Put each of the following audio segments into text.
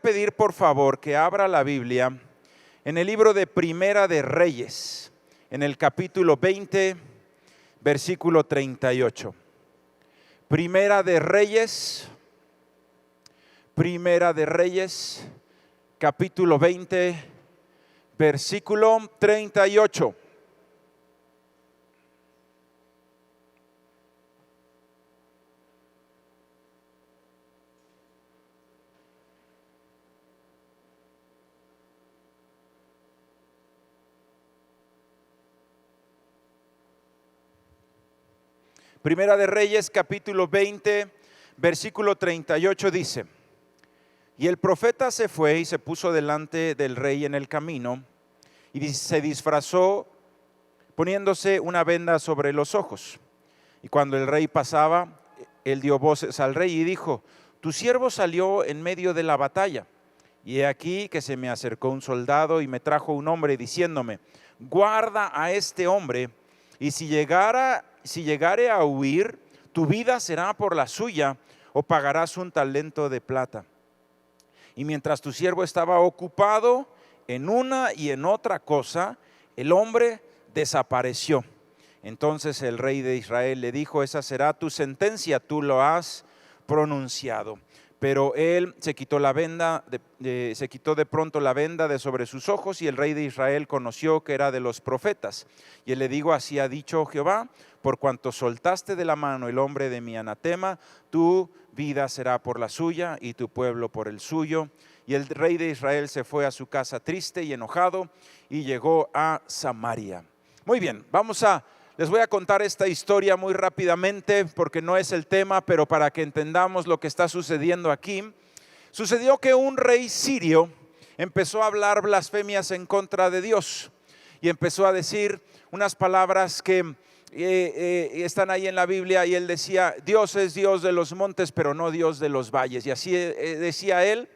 pedir por favor que abra la Biblia en el libro de Primera de Reyes, en el capítulo 20, versículo 38. Primera de Reyes, capítulo 20, versículo 38. Primera de Reyes, capítulo 20, versículo 38 dice: Y el profeta se fue y se puso delante del rey en el camino, y se disfrazó poniéndose una venda sobre los ojos. Y cuando el rey pasaba, él dio voces al rey y dijo: Tu siervo salió en medio de la batalla, y he aquí que se me acercó un soldado y me trajo un hombre diciéndome: Guarda a este hombre, y si llegare a huir, tu vida será por la suya, o pagarás un talento de plata. Y mientras tu siervo estaba ocupado en una y en otra cosa, el hombre desapareció. Entonces el rey de Israel le dijo: Esa será tu sentencia, tú lo has pronunciado. Pero él se quitó de pronto la venda de sobre sus ojos, y el rey de Israel conoció que era de los profetas. Y él le dijo: Así ha dicho Jehová: por cuanto soltaste de la mano el hombre de mi anatema, tu vida será por la suya y tu pueblo por el suyo. Y el rey de Israel se fue a su casa triste y enojado, y llegó a Samaria. Muy bien, les voy a contar esta historia muy rápidamente porque no es el tema, pero para que entendamos lo que está sucediendo aquí. Sucedió que un rey sirio empezó a hablar blasfemias en contra de Dios y empezó a decir unas palabras que están ahí en la Biblia, y él decía: Dios es Dios de los montes, pero no Dios de los valles. Y así decía él,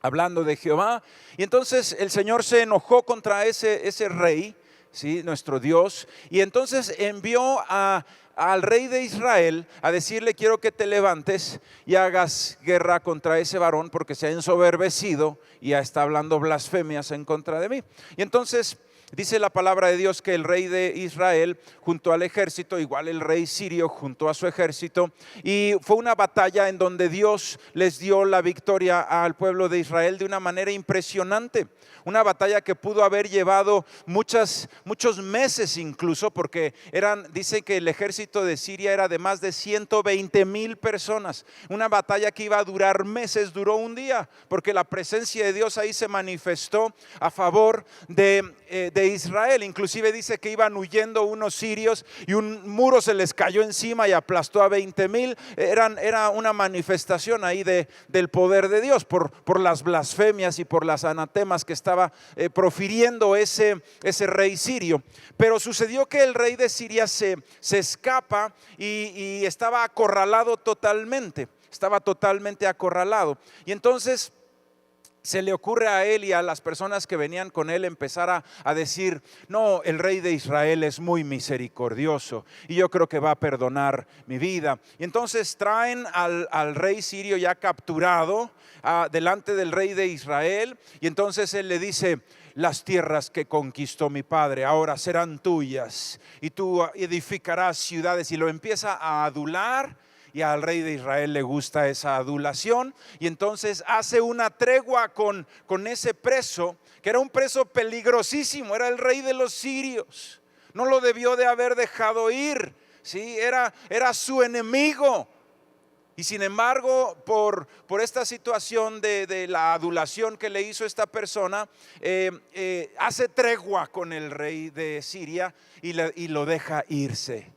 hablando de Jehová. Y entonces el Señor se enojó contra ese rey, ¿sí?, nuestro Dios, y entonces envió al rey de Israel a decirle: quiero que te levantes y hagas guerra contra ese varón, porque se ha ensoberbecido y ya está hablando blasfemias en contra de mí. Y entonces dice la palabra de Dios que el rey de Israel juntó al ejército, igual el rey sirio juntó a su ejército, y fue una batalla en donde Dios les dio la victoria al pueblo de Israel de una manera impresionante. Una batalla que pudo haber llevado muchos meses incluso, porque dice que el ejército de Siria era de más de 120,000 personas. Una batalla que iba a durar meses, duró un día, porque la presencia de Dios ahí se manifestó a favor de Israel. Inclusive dice que iban huyendo unos sirios y un muro se les cayó encima y aplastó a 20,000. Era una manifestación ahí del poder de Dios por las blasfemias y por las anatemas que estaba profiriendo ese rey sirio. Pero sucedió que el rey de Siria se escapa y estaba acorralado totalmente. Estaba totalmente acorralado. Y entonces se le ocurre a él y a las personas que venían con él empezar a decir: no, el rey de Israel es muy misericordioso y yo creo que va a perdonar mi vida. Y entonces traen al rey sirio ya capturado delante del rey de Israel, y entonces él le dice: las tierras que conquistó mi padre ahora serán tuyas, y tú edificarás ciudades. Y lo empieza a adular. Y al rey de Israel le gusta esa adulación, y entonces hace una tregua con ese preso, que era un preso peligrosísimo, era el rey de los sirios. No lo debió de haber dejado ir, ¿sí? Era su enemigo. Y sin embargo, por esta situación de la adulación que le hizo esta persona, hace tregua con el rey de Siria y lo deja irse.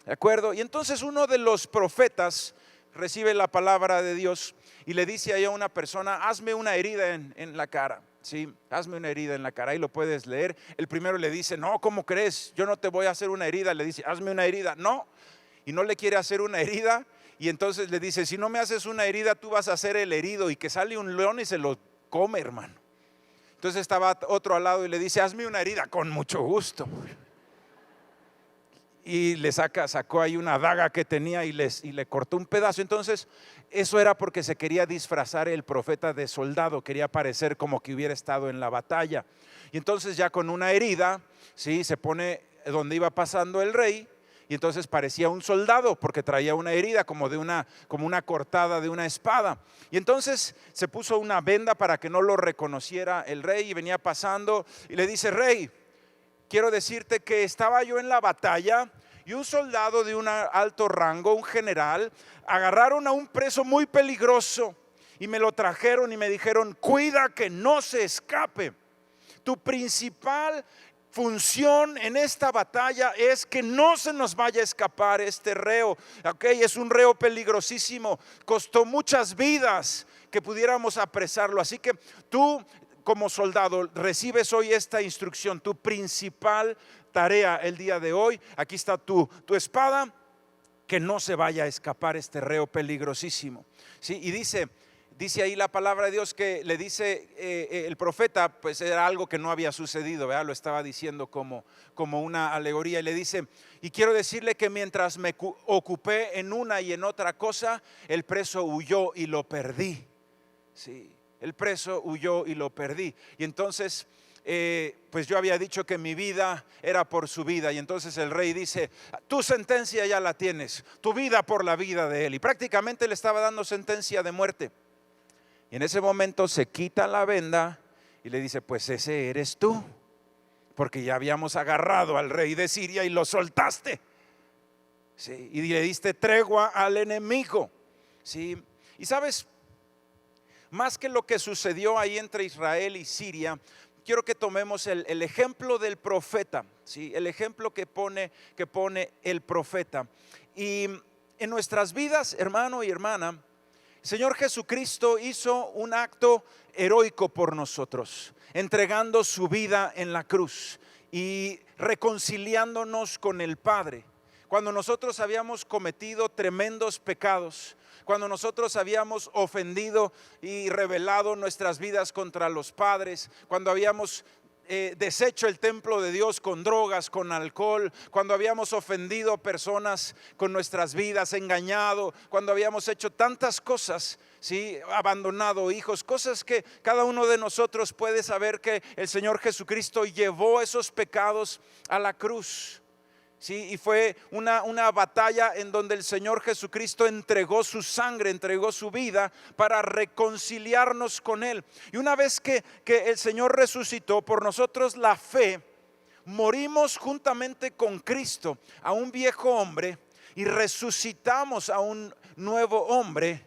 ¿De acuerdo? Y entonces uno de los profetas recibe la palabra de Dios y le dice ahí a una persona: hazme una herida en la cara. Sí, hazme una herida en la cara. Ahí lo puedes leer. El primero le dice: no, ¿cómo crees? Yo no te voy a hacer una herida. Le dice: hazme una herida. No, y no le quiere hacer una herida. Y entonces le dice: si no me haces una herida, tú vas a ser el herido. Y que sale un león y se lo come, hermano. Entonces estaba otro al lado y le dice: hazme una herida. Con mucho gusto. y sacó ahí una daga que tenía y le cortó un pedazo. Entonces eso era porque se quería disfrazar el profeta de soldado, quería parecer como que hubiera estado en la batalla. Y entonces ya con una herida, ¿sí?, se pone donde iba pasando el rey, y entonces parecía un soldado porque traía una herida como una cortada de una espada. Y entonces se puso una venda para que no lo reconociera el rey, y venía pasando y le dice: rey, quiero decirte que estaba yo en la batalla y un soldado de un alto rango, un general, agarraron a un preso muy peligroso y me lo trajeron y me dijeron: cuida que no se escape. Tu principal función en esta batalla es que no se nos vaya a escapar este reo. Es un reo peligrosísimo, costó muchas vidas que pudiéramos apresarlo. Así que tú, como soldado, recibes hoy esta instrucción. Tu principal tarea el día de hoy, aquí está tu espada, que no se vaya a escapar este reo peligrosísimo. ¿Sí? Y dice ahí la palabra de Dios que le dice el profeta, pues era algo que no había sucedido, ¿verdad? Lo estaba diciendo como una alegoría, y le dice: y quiero decirle que mientras me ocupé en una y en otra cosa, el preso huyó y lo perdí. Sí, el preso huyó y lo perdí. Y entonces pues yo había dicho que mi vida era por su vida, y entonces el rey dice: tu sentencia ya la tienes, tu vida por la vida de él. Y prácticamente le estaba dando sentencia de muerte. Y en ese momento se quita la venda y le dice: pues ese eres tú, porque ya habíamos agarrado al rey de Siria y lo soltaste, ¿sí?, y le diste tregua al enemigo, ¿sí? Y sabes, más que lo que sucedió ahí entre Israel y Siria, quiero que tomemos el ejemplo del profeta, ¿sí?, el ejemplo que pone el profeta. Y en nuestras vidas, hermano y hermana, Señor Jesucristo hizo un acto heroico por nosotros, entregando su vida en la cruz y reconciliándonos con el Padre. Cuando nosotros habíamos cometido tremendos pecados, cuando nosotros habíamos ofendido y rebelado nuestras vidas contra los padres, cuando habíamos deshecho el templo de Dios con drogas, con alcohol, cuando habíamos ofendido personas con nuestras vidas, engañado, cuando habíamos hecho tantas cosas, ¿sí?, abandonado hijos, cosas que cada uno de nosotros puede saber que el Señor Jesucristo llevó esos pecados a la cruz. Sí, y fue una batalla en donde el Señor Jesucristo entregó su sangre, entregó su vida para reconciliarnos con Él. Y una vez que el Señor resucitó, por nosotros la fe, morimos juntamente con Cristo a un viejo hombre y resucitamos a un nuevo hombre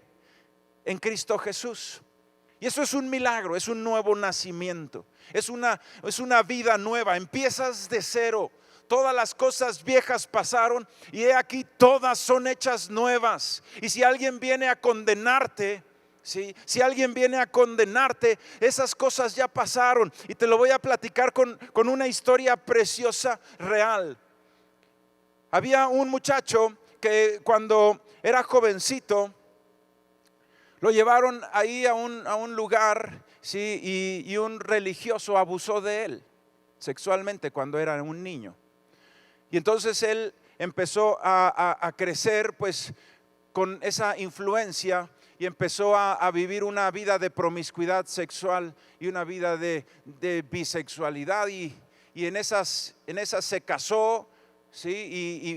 en Cristo Jesús. Y eso es un milagro, es un nuevo nacimiento, es una vida nueva. Empiezas de cero. Todas las cosas viejas pasaron y he aquí todas son hechas nuevas. Y si alguien viene a condenarte, ¿sí?, si alguien viene a condenarte, esas cosas ya pasaron. Y te lo voy a platicar con una historia preciosa, real. Había un muchacho que cuando era jovencito lo llevaron ahí a un lugar, ¿sí?, y un religioso abusó de él sexualmente cuando era un niño. Y entonces él empezó a crecer pues con esa influencia y empezó a vivir una vida de promiscuidad sexual y una vida de bisexualidad, y en esas se casó, ¿sí?,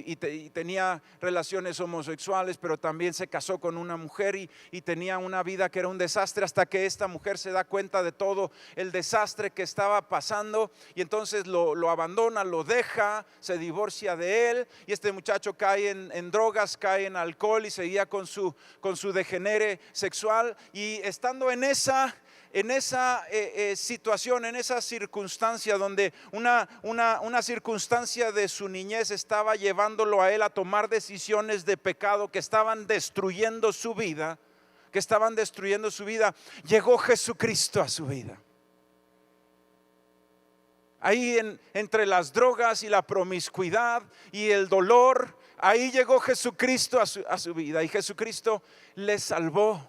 y tenía relaciones homosexuales, pero también se casó con una mujer y tenía una vida que era un desastre, hasta que esta mujer se da cuenta de todo el desastre que estaba pasando, y entonces lo abandona, lo deja, se divorcia de él, y este muchacho cae en drogas, cae en alcohol y seguía con su degenere sexual. Y estando en esa situación, en esa circunstancia donde una circunstancia de su niñez estaba llevándolo a él a tomar decisiones de pecado que estaban destruyendo su vida, llegó Jesucristo a su vida. Ahí entre las drogas y la promiscuidad y el dolor, ahí llegó Jesucristo a su vida, y Jesucristo le salvó.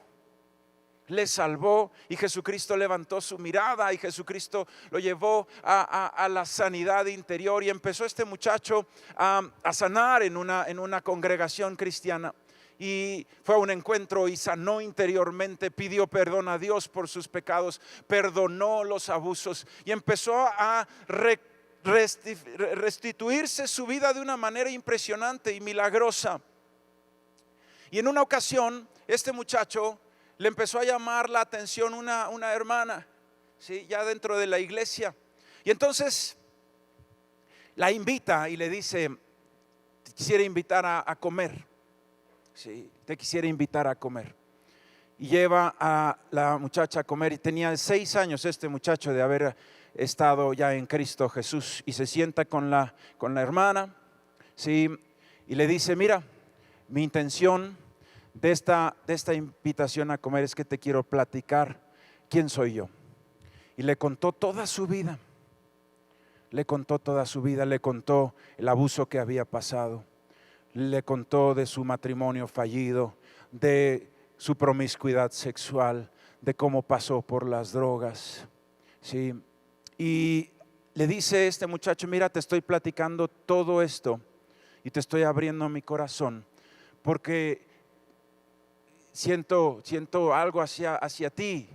le salvó, y Jesucristo levantó su mirada y Jesucristo lo llevó a la sanidad interior, y empezó este muchacho a sanar en una congregación cristiana. Y fue a un encuentro y sanó interiormente, pidió perdón a Dios por sus pecados, perdonó los abusos y empezó a restituirse su vida de una manera impresionante y milagrosa. Y en una ocasión este muchacho le empezó a llamar la atención una hermana, ¿sí? Ya dentro de la iglesia. Y entonces la invita y le dice: te quisiera invitar a comer. Sí, te quisiera invitar a comer. Y lleva a la muchacha a comer. Y tenía 6 años este muchacho de haber estado ya en Cristo Jesús. Y se sienta con la hermana, ¿sí? Y le dice: mira, mi intención de esta invitación a comer es que te quiero platicar quién soy yo. Y le contó toda su vida. Le contó toda su vida, le contó el abuso que había pasado, le contó de su matrimonio fallido, de su promiscuidad sexual, de cómo pasó por las drogas, ¿sí? Y le dice este muchacho: mira, te estoy platicando todo esto y te estoy abriendo mi corazón porque siento algo hacia ti.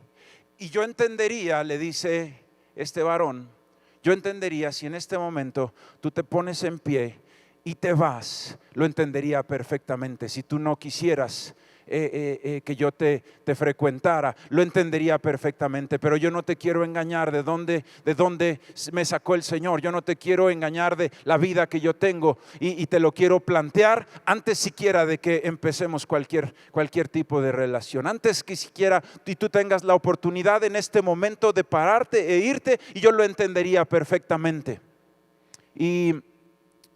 Y yo entendería, le dice este varón, yo entendería si en este momento tú te pones en pie y te vas, lo entendería perfectamente. Si tú no quisieras que yo te frecuentara, lo entendería perfectamente. Pero yo no te quiero engañar de dónde me sacó el Señor. Yo no te quiero engañar de la vida que yo tengo, y te lo quiero plantear antes siquiera de que empecemos cualquier tipo de relación. Antes que siquiera y tú tengas la oportunidad en este momento de pararte e irte, y yo lo entendería perfectamente. Y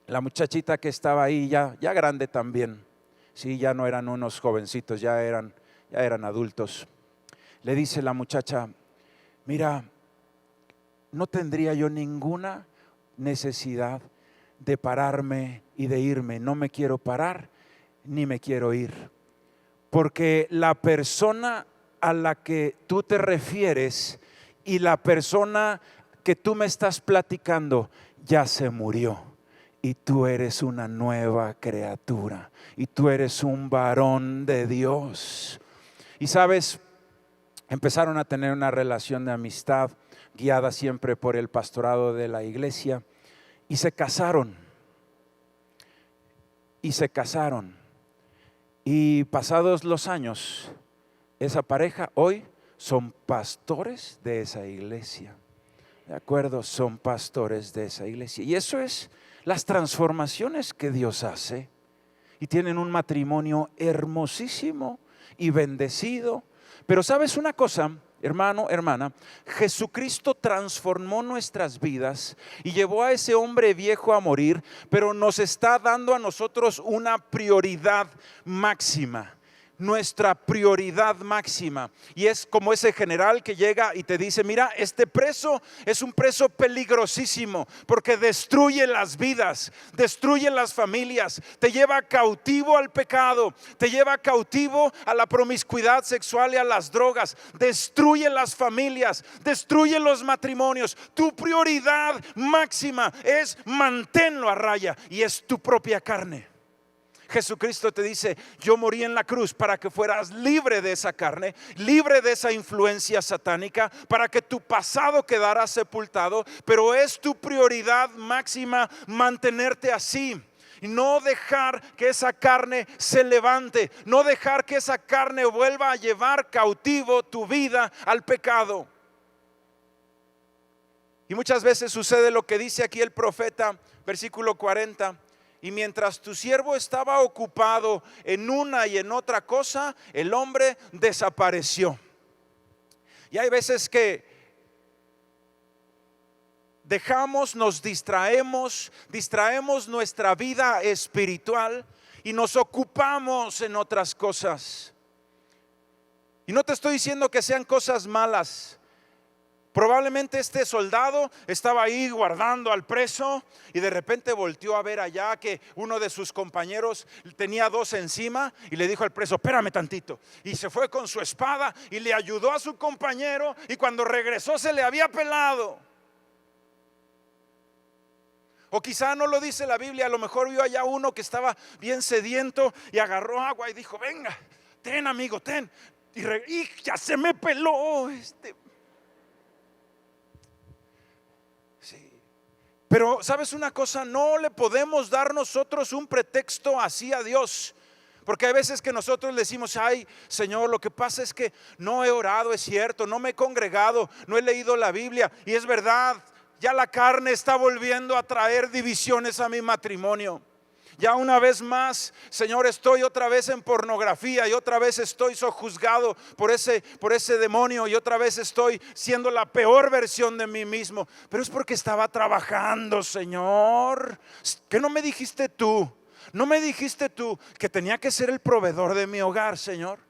la muchachita que estaba ahí, ya grande también, sí, ya no eran unos jovencitos, ya eran adultos. Le dice la muchacha: mira, no tendría yo ninguna necesidad de pararme y de irme. No me quiero parar ni me quiero ir, porque la persona a la que tú te refieres y la persona que tú me estás platicando ya se murió. Y tú eres una nueva criatura, y tú eres un varón de Dios. Y sabes, empezaron a tener una relación de amistad guiada siempre por el pastorado de la iglesia, y se casaron. Y pasados los años, esa pareja hoy son pastores de esa iglesia. ¿De acuerdo? Son pastores de esa iglesia. Y eso es las transformaciones que Dios hace. Y tienen un matrimonio hermosísimo y bendecido. Pero ¿sabes una cosa, hermano, hermana? Jesucristo transformó nuestras vidas y llevó a ese hombre viejo a morir, pero nos está dando a nosotros una prioridad máxima. Nuestra prioridad máxima. Y es como ese general que llega y te dice: mira, este preso es un preso peligrosísimo, porque destruye las vidas, destruye las familias, te lleva cautivo al pecado, te lleva cautivo a la promiscuidad sexual y a las drogas, destruye las familias, destruye los matrimonios. Tu prioridad máxima es mantenerlo a raya, y es tu propia carne. Jesucristo te dice: yo morí en la cruz para que fueras libre de esa carne, libre de esa influencia satánica, para que tu pasado quedara sepultado. Pero es tu prioridad máxima mantenerte así, y no dejar que esa carne se levante, no dejar que esa carne vuelva a llevar cautivo tu vida al pecado. Y muchas veces sucede lo que dice aquí el profeta, versículo 40: y mientras tu siervo estaba ocupado en una y en otra cosa, el hombre desapareció. Y hay veces que nos distraemos nuestra vida espiritual y nos ocupamos en otras cosas. Y no te estoy diciendo que sean cosas malas, Probablemente este soldado estaba ahí guardando al preso y de repente volteó a ver allá que uno de sus compañeros tenía dos encima y le dijo al preso: espérame tantito. Y se fue con su espada y le ayudó a su compañero, y cuando regresó se le había pelado. O quizá no lo dice la Biblia, a lo mejor vio allá uno que estaba bien sediento y agarró agua y dijo: venga, ten amigo, ten. Y ya se me peló Sí. Pero ¿sabes una cosa? No le podemos dar nosotros un pretexto así a Dios. Porque hay veces que nosotros le decimos: ay, Señor, lo que pasa es que no he orado, es cierto, no me he congregado, no he leído la Biblia. Y es verdad, ya la carne está volviendo a traer divisiones a mi matrimonio. Ya una vez más, Señor, estoy otra vez en pornografía y otra vez estoy sojuzgado por ese demonio, y otra vez estoy siendo la peor versión de mí mismo. Pero es porque estaba trabajando, Señor. ¿Qué no me dijiste tú? ¿No me dijiste tú que tenía que ser el proveedor de mi hogar, Señor?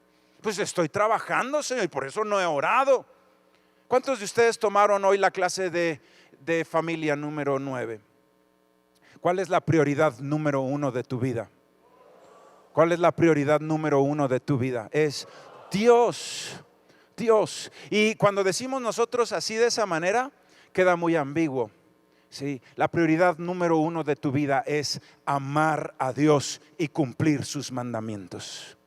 Pues estoy trabajando, Señor, y por eso no he orado. ¿Cuántos de ustedes tomaron hoy la clase de familia número 9? ¿Cuál es la prioridad número 1 de tu vida? ¿Cuál es la prioridad número 1 de tu vida? Es Dios. Dios. Y cuando decimos nosotros así de esa manera, queda muy ambiguo. Sí, la prioridad número 1 de tu vida es amar a Dios y cumplir sus mandamientos.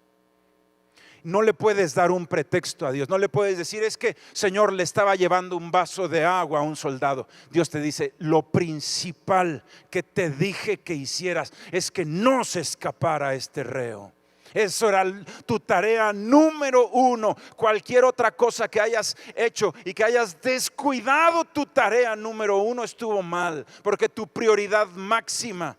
No le puedes dar un pretexto a Dios. No le puedes decir: es que, Señor, le estaba llevando un vaso de agua a un soldado. Dios te dice: lo principal que te dije que hicieras es que no se escapara este reo. Eso era tu tarea número 1. Cualquier otra cosa que hayas hecho y que hayas descuidado tu tarea número 1 estuvo mal. Porque tu prioridad máxima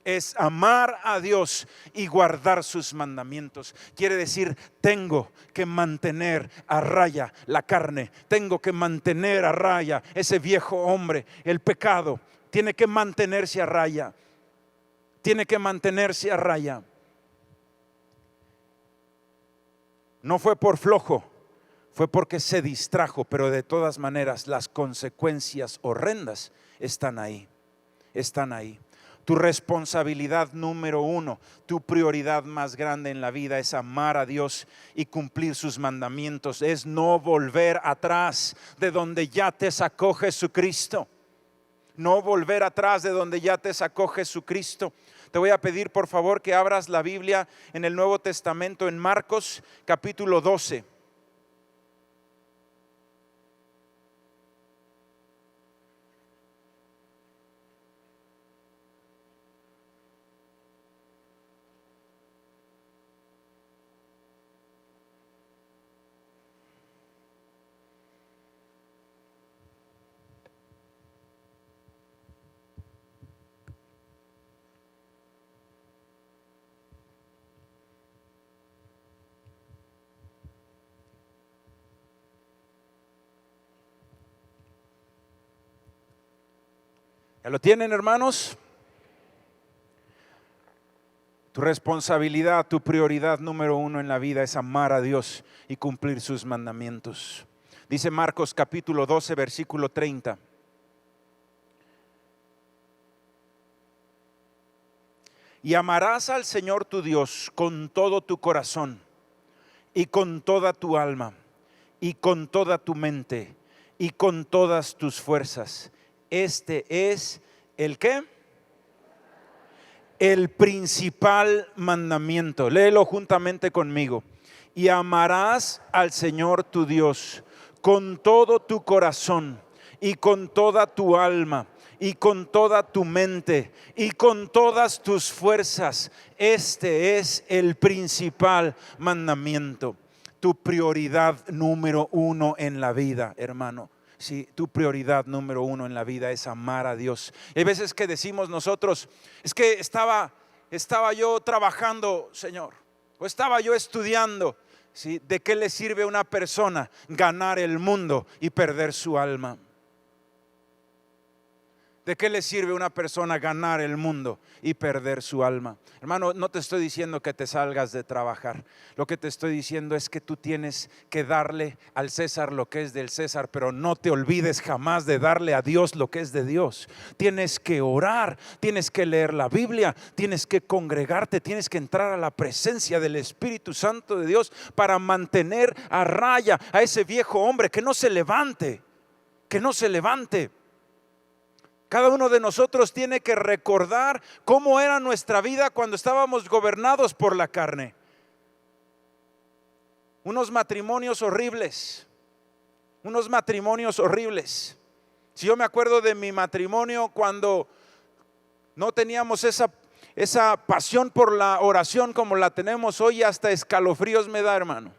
es amar a Dios y guardar sus mandamientos. Quiere decir, tengo que mantener a raya la carne, tengo que mantener a raya ese viejo hombre. El pecado tiene que mantenerse a raya. Tiene que mantenerse a raya. No fue por flojo, fue porque se distrajo, pero de todas maneras las consecuencias horrendas están ahí. Están ahí. Tu responsabilidad número 1, tu prioridad más grande en la vida es amar a Dios y cumplir sus mandamientos. Es no volver atrás de donde ya te sacó Jesucristo. No volver atrás de donde ya te sacó Jesucristo. Te voy a pedir por favor que abras la Biblia en el Nuevo Testamento, en Marcos capítulo 12. ¿Ya lo tienen, hermanos? Tu responsabilidad, tu prioridad número 1 en la vida es amar a Dios y cumplir sus mandamientos. Dice Marcos capítulo 12, versículo 30. Y amarás al Señor tu Dios con todo tu corazón y con toda tu alma y con toda tu mente y con todas tus fuerzas. Este es ¿el qué? El principal mandamiento. Léelo juntamente conmigo. Y amarás al Señor tu Dios con todo tu corazón y con toda tu alma y con toda tu mente y con todas tus fuerzas. Este es el principal mandamiento. Tu prioridad número 1 en la vida, hermano. Si tu prioridad número 1 en la vida es amar a Dios. Hay veces que decimos nosotros: es que estaba yo trabajando, Señor, o estaba yo estudiando. ¿Sí? ¿De qué le sirve a una persona ganar el mundo y perder su alma? ¿De qué le sirve a una persona ganar el mundo y perder su alma? Hermano, no te estoy diciendo que te salgas de trabajar. Lo que te estoy diciendo es que tú tienes que darle al César lo que es del César, pero no te olvides jamás de darle a Dios lo que es de Dios. Tienes que orar, tienes que leer la Biblia, tienes que congregarte, tienes que entrar a la presencia del Espíritu Santo de Dios para mantener a raya a ese viejo hombre, que no se levante, que no se levante. Cada uno de nosotros tiene que recordar cómo era nuestra vida cuando estábamos gobernados por la carne. Unos matrimonios horribles. Si yo me acuerdo de mi matrimonio cuando no teníamos esa pasión por la oración como la tenemos hoy, hasta escalofríos me da, hermano.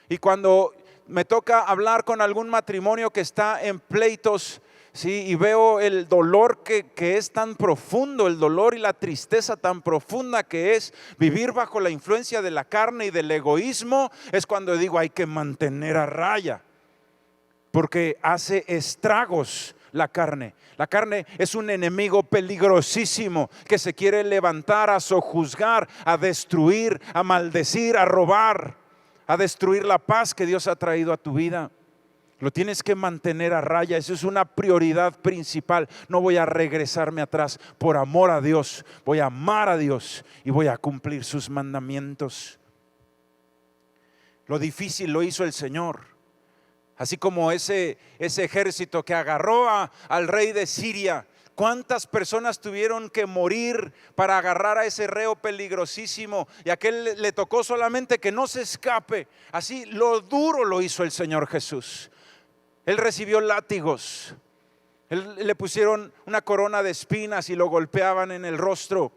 Y cuando me toca hablar con algún matrimonio que está en pleitos, sí, y veo el dolor que es tan profundo, el dolor y la tristeza tan profunda que es vivir bajo la influencia de la carne y del egoísmo, es cuando digo hay que mantener a raya, porque hace estragos la carne. La carne es un enemigo peligrosísimo que se quiere levantar a sojuzgar, a destruir, a maldecir, a robar, a destruir la paz que Dios ha traído a tu vida. Lo tienes que mantener a raya. Eso es una prioridad principal. No voy a regresarme atrás. Por amor a Dios, voy a amar a Dios y voy a cumplir sus mandamientos. Lo difícil lo hizo el Señor. Así como ese ejército que agarró al rey de Siria. ¿Cuántas personas tuvieron que morir para agarrar a ese reo peligrosísimo? Y a aquel le tocó solamente que no se escape. Así lo duro lo hizo el Señor Jesús. Él recibió látigos. Le pusieron una corona de espinas y lo golpeaban en el rostro.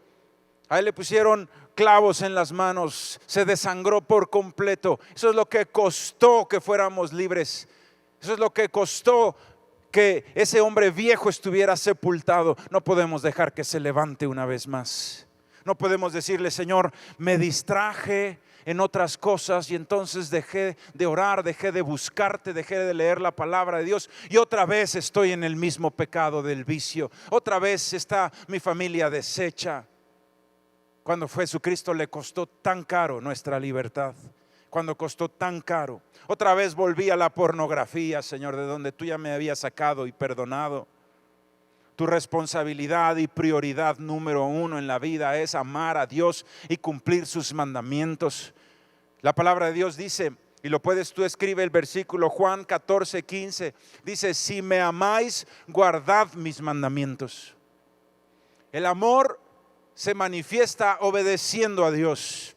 A él le pusieron clavos en las manos. Se desangró por completo. Eso es lo que costó que fuéramos libres. Eso es lo que costó que ese hombre viejo estuviera sepultado. No podemos dejar que se levante una vez más. No podemos decirle: Señor, me distraje en otras cosas y entonces dejé de orar, dejé de buscarte, dejé de leer la palabra de Dios y otra vez estoy en el mismo pecado del vicio. Otra vez está mi familia deshecha. Cuando Jesucristo le costó tan caro nuestra libertad, cuando costó tan caro. Otra vez volví a la pornografía, Señor, de donde tú ya me habías sacado y perdonado. Tu responsabilidad y prioridad número uno en la vida es amar a Dios y cumplir sus mandamientos. La palabra de Dios dice, y lo puedes tú escribir el versículo Juan 14:15, dice: si me amáis, guardad mis mandamientos. El amor se manifiesta obedeciendo a Dios.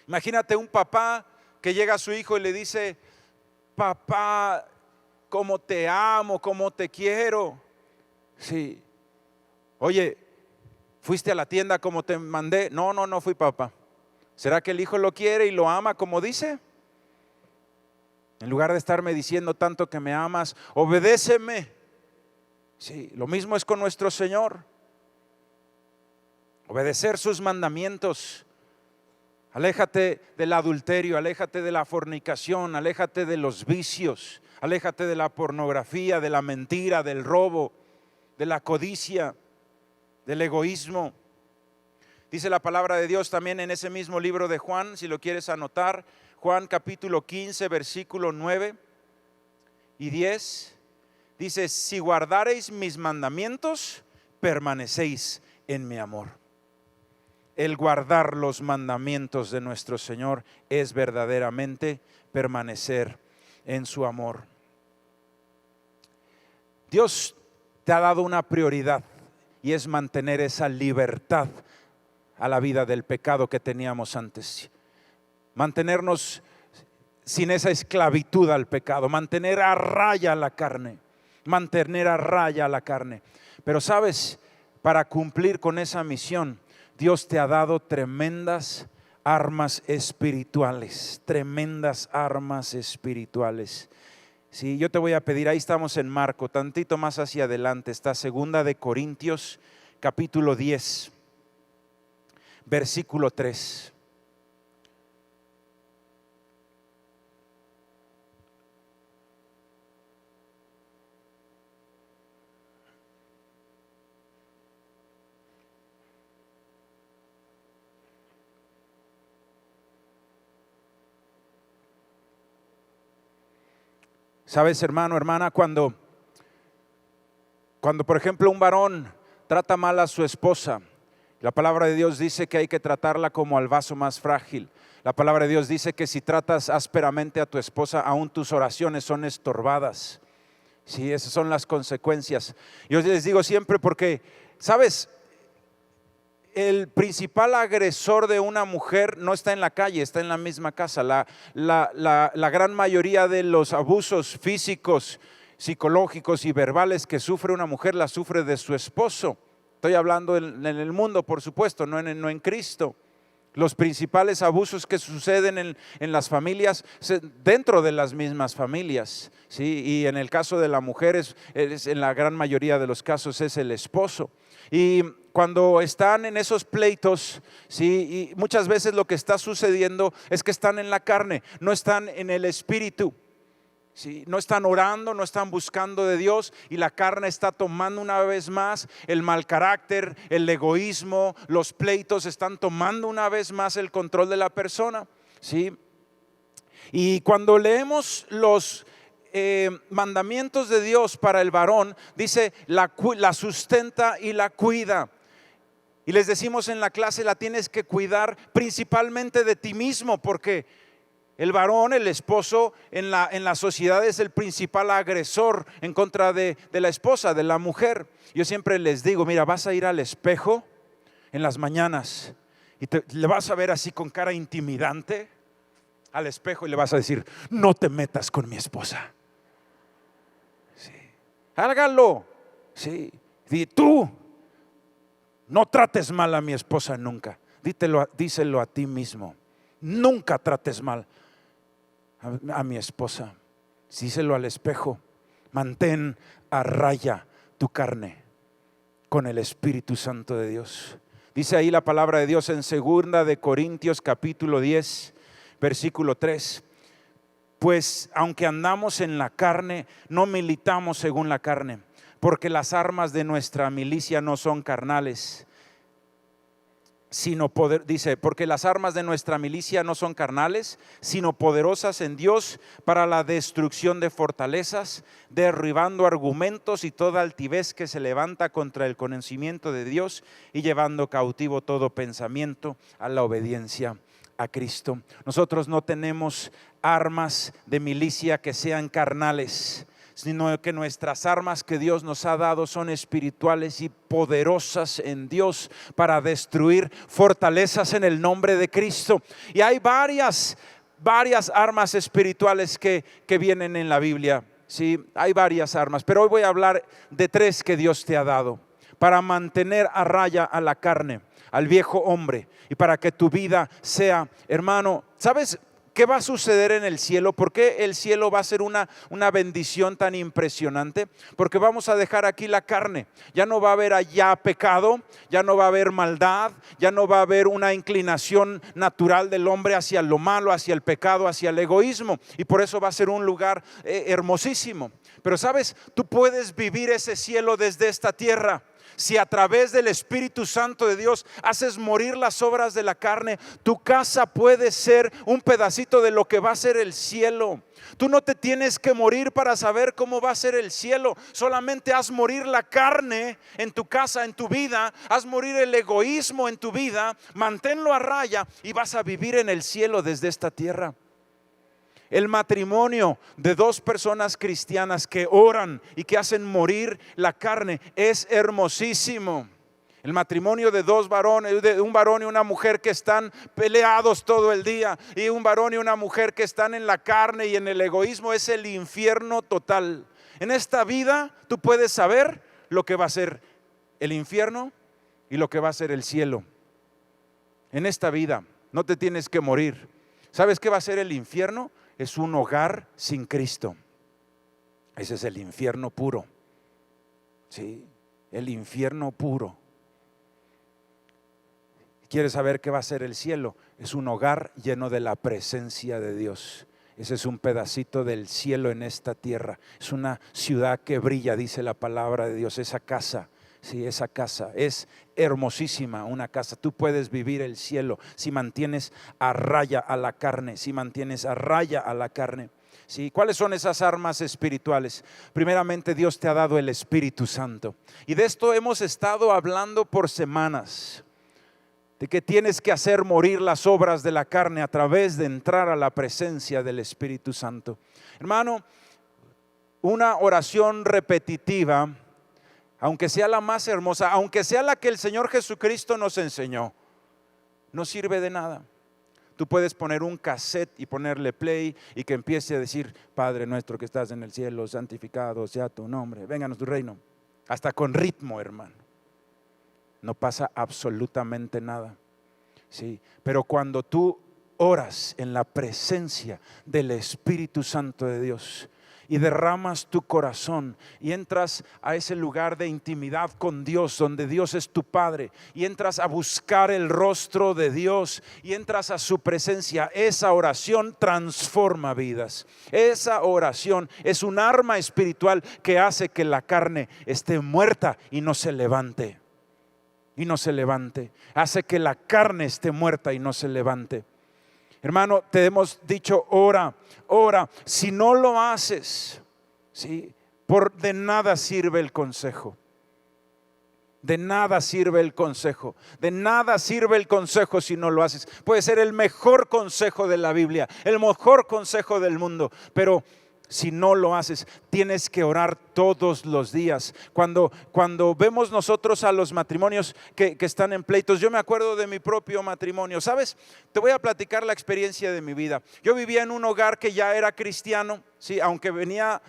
Imagínate un papá que llega a su hijo y le dice: papá, cómo te amo, cómo te quiero. Sí. Oye, ¿fuiste a la tienda como te mandé? No fui, papá. ¿Será que el hijo lo quiere y lo ama como dice? En lugar de estarme diciendo tanto que me amas, obedéceme. Sí, lo mismo es con nuestro Señor. Obedecer sus mandamientos. Aléjate del adulterio, aléjate de la fornicación, aléjate de los vicios, aléjate de la pornografía, de la mentira, del robo, de la codicia, del egoísmo. Dice la palabra de Dios también en ese mismo libro de Juan, si lo quieres anotar, Juan capítulo 15, versículo 9 y 10. Dice: si guardareis mis mandamientos, permanecéis en mi amor. El guardar los mandamientos de nuestro Señor es verdaderamente permanecer en su amor. Dios te ha dado una prioridad y es mantener esa libertad a la vida del pecado que teníamos antes. Mantenernos sin esa esclavitud al pecado, mantener a raya la carne, mantener a raya la carne. Pero sabes, para cumplir con esa misión, Dios te ha dado tremendas armas espirituales, tremendas armas espirituales. Sí, yo te voy a pedir, ahí estamos en Marco, tantito más hacia adelante, está 2 de Corintios, capítulo 10, versículo 3. Sabes, hermano, hermana, cuando por ejemplo un varón trata mal a su esposa, la palabra de Dios dice que hay que tratarla como al vaso más frágil. La palabra de Dios dice que si tratas ásperamente a tu esposa, aún tus oraciones son estorbadas. Sí, esas son las consecuencias. Yo les digo siempre porque, ¿sabes? El principal agresor de una mujer no está en la calle, está en la misma casa. La gran mayoría de los abusos físicos, psicológicos y verbales que sufre una mujer, la sufre de su esposo. Estoy hablando en el mundo, por supuesto, no en Cristo. Los principales abusos que suceden en las familias, dentro de las mismas familias, ¿sí? Y en el caso de la mujer, en la gran mayoría de los casos es el esposo. Y cuando están en esos pleitos, ¿sí? Y muchas veces lo que está sucediendo es que están en la carne, no están en el espíritu. Sí, no están orando, no están buscando de Dios, y la carne está tomando una vez más el mal carácter, el egoísmo, los pleitos están tomando una vez más el control de la persona. ¿Sí? Y cuando leemos los mandamientos de Dios para el varón, dice la sustenta y la cuida. Y les decimos en la clase, la tienes que cuidar principalmente de ti mismo, porque el varón, el esposo en la sociedad es el principal agresor en contra de la esposa, de la mujer. Yo siempre les digo, mira, vas a ir al espejo en las mañanas y le vas a ver así con cara intimidante al espejo y le vas a decir, no te metas con mi esposa. Sí. Hágalo. Sí. Y tú, no trates mal a mi esposa nunca. Díselo a ti mismo. Nunca trates mal a mi esposa. Díselo al espejo. Mantén a raya tu carne con el Espíritu Santo de Dios. Dice ahí la palabra de Dios en 2 de Corintios capítulo 10 versículo 3. Pues aunque andamos en la carne, no militamos según la carne, porque las armas de nuestra milicia no son carnales, porque las armas de nuestra milicia no son carnales, sino poderosas en Dios para la destrucción de fortalezas, derribando argumentos y toda altivez que se levanta contra el conocimiento de Dios, y llevando cautivo todo pensamiento a la obediencia a Cristo. Nosotros no tenemos armas de milicia que sean carnales, sino que nuestras armas que Dios nos ha dado son espirituales y poderosas en Dios para destruir fortalezas en el nombre de Cristo. Y hay varias armas espirituales que vienen en la Biblia. Sí, hay varias armas, pero hoy voy a hablar de 3 que Dios te ha dado para mantener a raya a la carne, al viejo hombre, y para que tu vida sea, hermano, ¿sabes qué va a suceder en el cielo? ¿Por qué el cielo va a ser una bendición tan impresionante? Porque vamos a dejar aquí la carne. Ya no va a haber allá pecado, ya no va a haber maldad, ya no va a haber una inclinación natural del hombre hacia lo malo, hacia el pecado, hacia el egoísmo. Y por eso va a ser un lugar hermosísimo. Pero sabes, tú puedes vivir ese cielo desde esta tierra. Si a través del Espíritu Santo de Dios haces morir las obras de la carne, tu casa puede ser un pedacito de lo que va a ser el cielo. Tú no te tienes que morir para saber cómo va a ser el cielo. Solamente haz morir la carne en tu casa, en tu vida. Haz morir el egoísmo en tu vida. Manténlo a raya y vas a vivir en el cielo desde esta tierra. El matrimonio de 2 personas cristianas que oran y que hacen morir la carne es hermosísimo. El matrimonio de 2 varones, de un varón y una mujer que están peleados todo el día, y un varón y una mujer que están en la carne y en el egoísmo, es el infierno total. En esta vida tú puedes saber lo que va a ser el infierno y lo que va a ser el cielo. En esta vida no te tienes que morir. ¿Sabes qué va a ser el infierno? Es un hogar sin Cristo. Ese es el infierno puro. Sí, el infierno puro. ¿Quieres saber qué va a ser el cielo? Es un hogar lleno de la presencia de Dios. Ese es un pedacito del cielo en esta tierra. Es una ciudad que brilla, dice la palabra de Dios. Esa casa. Sí, esa casa es hermosísima, una casa. Tú puedes vivir el cielo si mantienes a raya a la carne, si mantienes a raya a la carne. ¿Sí? ¿Cuáles son esas armas espirituales? Primeramente, Dios te ha dado el Espíritu Santo. Y de esto hemos estado hablando por semanas. De que tienes que hacer morir las obras de la carne a través de entrar a la presencia del Espíritu Santo. Hermano, una oración repetitiva, aunque sea la más hermosa, aunque sea la que el Señor Jesucristo nos enseñó, no sirve de nada. Tú puedes poner un cassette y ponerle play y que empiece a decir: Padre nuestro que estás en el cielo, santificado sea tu nombre, vénganos tu reino. Hasta con ritmo, hermano. No pasa absolutamente nada. Sí, pero cuando tú oras en la presencia del Espíritu Santo de Dios y derramas tu corazón y entras a ese lugar de intimidad con Dios, donde Dios es tu Padre, y entras a buscar el rostro de Dios y entras a su presencia, esa oración transforma vidas. Esa oración es un arma espiritual que hace que la carne esté muerta y no se levante. Hace que la carne esté muerta y no se levante. Hermano, te hemos dicho: ora. Si no lo haces, ¿sí? De nada sirve el consejo. De nada sirve el consejo si no lo haces. Puede ser el mejor consejo de la Biblia, el mejor consejo del mundo, pero si no lo haces, tienes que orar todos los días. Cuando vemos nosotros a los matrimonios que están en pleitos, yo me acuerdo de mi propio matrimonio. ¿Sabes? Te voy a platicar la experiencia de mi vida. Yo vivía en un hogar que ya era cristiano, ¿sí? Aunque venía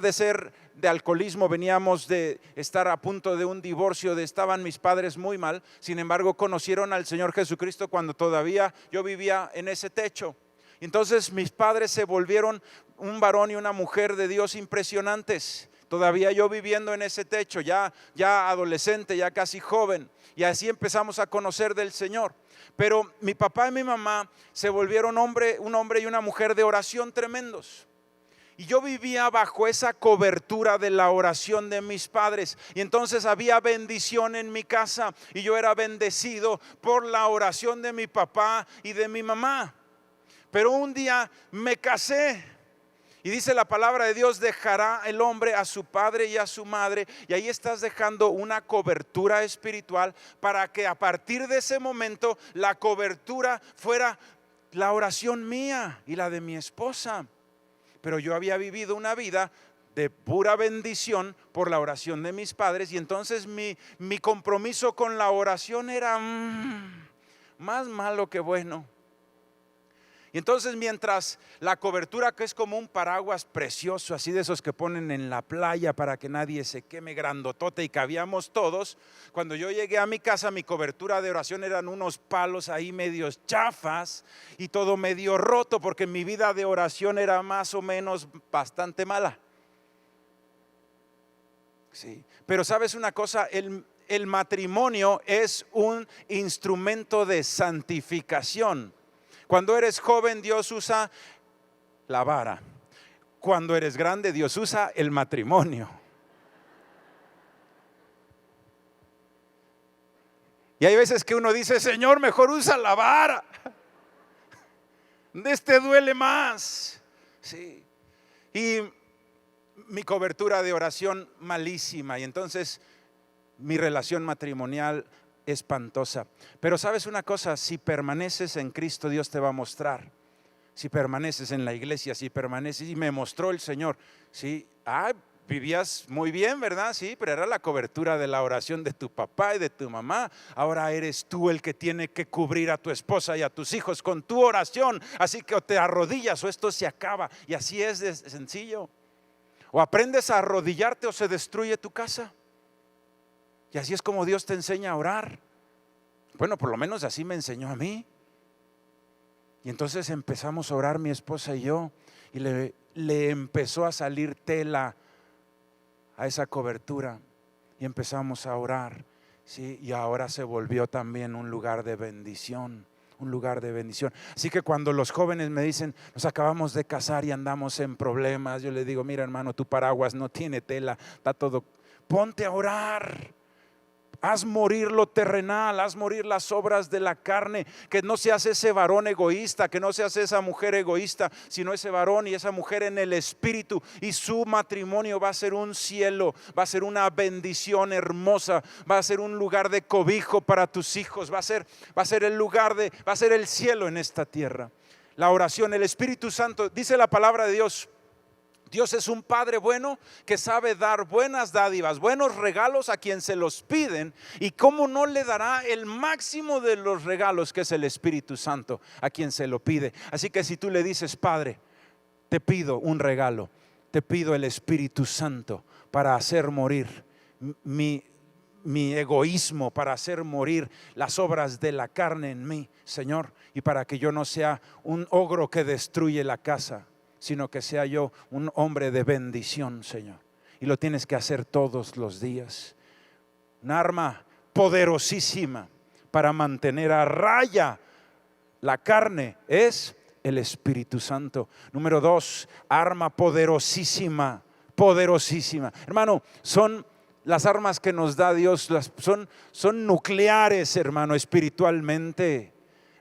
de ser de alcoholismo, veníamos de estar a punto de un divorcio, estaban mis padres muy mal. Sin embargo, conocieron al Señor Jesucristo cuando todavía yo vivía en ese techo. Entonces mis padres se volvieron un varón y una mujer de Dios impresionantes. Todavía yo viviendo en ese techo, ya adolescente, ya casi joven. Y así empezamos a conocer del Señor. Pero mi papá y mi mamá se volvieron un hombre y una mujer de oración tremendos. Y yo vivía bajo esa cobertura de la oración de mis padres. Y entonces había bendición en mi casa. Y yo era bendecido por la oración de mi papá y de mi mamá. Pero un día me casé y dice la palabra de Dios: dejará el hombre a su padre y a su madre. Y ahí estás dejando una cobertura espiritual para que a partir de ese momento la cobertura fuera la oración mía y la de mi esposa. Pero yo había vivido una vida de pura bendición por la oración de mis padres, y entonces mi compromiso con la oración era más malo que bueno. Y entonces, mientras la cobertura, que es como un paraguas precioso, así de esos que ponen en la playa para que nadie se queme, grandotote, y cabíamos todos, cuando yo llegué a mi casa, mi cobertura de oración eran unos palos ahí medios chafas y todo medio roto, porque mi vida de oración era más o menos bastante mala. Sí, pero ¿sabes una cosa? El matrimonio es un instrumento de santificación. Cuando eres joven, Dios usa la vara. Cuando eres grande, Dios usa el matrimonio. Y hay veces que uno dice: Señor, mejor usa la vara. Este duele más. Sí. Y mi cobertura de oración malísima. Y entonces mi relación matrimonial espantosa. Pero ¿sabes una cosa? Si permaneces en Cristo, Dios te va a mostrar. Si permaneces en la iglesia, si permaneces, y me mostró el Señor, sí, vivías muy bien, ¿verdad? Sí, pero era la cobertura de la oración de tu papá y de tu mamá. Ahora eres tú el que tiene que cubrir a tu esposa y a tus hijos con tu oración. Así que o te arrodillas o esto se acaba. Y así es de sencillo. O aprendes a arrodillarte o se destruye tu casa. Y así es como Dios te enseña a orar. Bueno, por lo menos así me enseñó a mí. Y entonces empezamos a orar mi esposa y yo, y le empezó a salir tela a esa cobertura, y empezamos a orar, ¿sí? Y ahora se volvió también un lugar de bendición. Un lugar de bendición. Así que cuando los jóvenes me dicen: nos acabamos de casar y andamos en problemas, yo les digo: mira, hermano, tu paraguas no tiene tela, está todo. Ponte a orar. Haz morir lo terrenal, haz morir las obras de la carne, que no seas ese varón egoísta, que no seas esa mujer egoísta, sino ese varón y esa mujer en el espíritu, y su matrimonio va a ser un cielo, va a ser una bendición hermosa, va a ser un lugar de cobijo para tus hijos, va a ser va a ser el cielo en esta tierra. La oración, el Espíritu Santo, dice la palabra de Dios. Dios es un Padre bueno que sabe dar buenas dádivas, buenos regalos a quien se los piden. Y cómo no le dará el máximo de los regalos, que es el Espíritu Santo, a quien se lo pide. Así que si tú le dices: Padre, te pido un regalo, te pido el Espíritu Santo para hacer morir mi egoísmo, para hacer morir las obras de la carne en mí, Señor, y para que yo no sea un ogro que destruye la casa, sino que sea yo un hombre de bendición, Señor. Y lo tienes que hacer todos los días. Un arma poderosísima para mantener a raya la carne es el Espíritu Santo. Número 2, arma poderosísima, poderosísima. Hermano, son las armas que nos da Dios, son nucleares, hermano, espiritualmente.